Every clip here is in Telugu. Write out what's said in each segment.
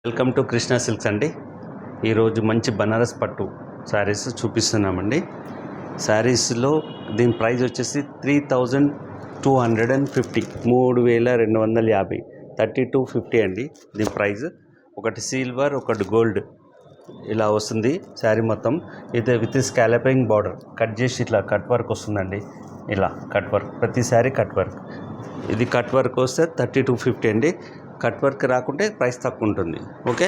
వెల్కమ్ టు కృష్ణ సిల్క్స్ అండి. ఈరోజు మంచి బనారస్ పట్టు శారీస్ చూపిస్తున్నామండి. శారీస్లో దీని ప్రైస్ వచ్చేసి 3250, 3250, 3250 అండి దీని ప్రైస్. ఒకటి సిల్వర్, ఒకటి గోల్డ్ ఇలా వస్తుంది శారీ మొత్తం. ఇది విత్ స్కాలపింగ్ బార్డర్ కట్ చేసి ఇట్లా కట్ వర్క్ వస్తుందండి. ఇలా కట్ వర్క్, ప్రతి శారీ కట్ వర్క్. ఇది కట్ వర్క్ వస్తే 3250 అండి. కట్ వర్క్ రాకుంటే ప్రైస్ తక్కువ ఉంటుంది. ఓకే,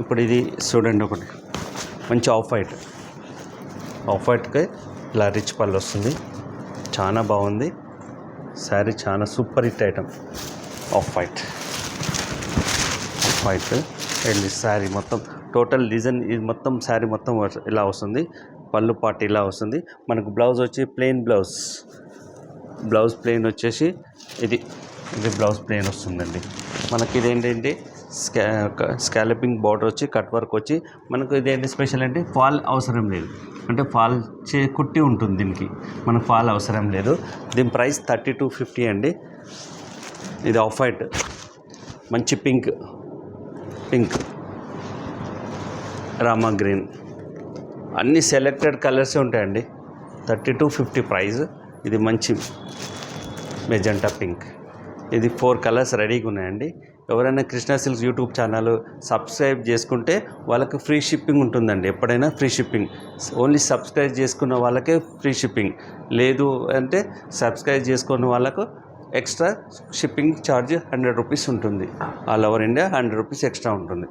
ఇప్పుడు ఇది చూడండి, ఒకటి మంచి ఆఫ్ వైట్కి ఇలా రిచ్ పళ్ళు వస్తుంది. చాలా బాగుంది శారీ, చాలా super hit item. Off white and sari మొత్తం టోటల్ డిజైన్ ఇది మొత్తం శారీ మొత్తం ఇలా వస్తుంది. పళ్ళు పాటు ఇలా వస్తుంది. మనకు బ్లౌజ్ వచ్చి ప్లెయిన్ బ్లౌజ్ ప్లెయిన్ వచ్చేసి ఇది బ్లౌజ్ ప్లెయిన్ వస్తుందండి. మనకి ఇదేంటంటే స్కాలపింగ్ బార్డర్ వచ్చి కట్ వర్క్ వచ్చి మనకు ఇదేంటి స్పెషల్ అంటే ఫాల్ అవసరం లేదు. అంటే ఫాల్ కుట్టి ఉంటుంది దీనికి, మనకు ఫాల్ అవసరం లేదు. దీని ప్రైస్ 3250 అండి. ఇది ఆఫ్ వైట్, మంచి పింక్ రామా గ్రీన్, అన్ని సెలెక్టెడ్ కలర్సే ఉంటాయండి. 3250 ప్రైస్. ఇది మంచి మెజెంటా పింక్. ఇది 4 కలర్స్ రెడీగా ఉన్నాయండి. ఎవరైనా Krishna silks YouTube channel subscribe చేసుకుంటే వాళ్ళకి ఫ్రీ షిప్పింగ్ ఉంటుందండి. ఎప్పుడైనా ఫ్రీ షిప్పింగ్. ఓన్లీ సబ్స్క్రైబ్ చేసుకున్న వాళ్ళకే ఫ్రీ షిప్పింగ్, లేదు అంటే సబ్స్క్రైబ్ చేసుకున్న వాళ్ళకు ఎక్స్ట్రా షిప్పింగ్ ఛార్జ్ 100 రూపీస్ ఉంటుంది. All over India 100 rupees extra ఉంటుంది.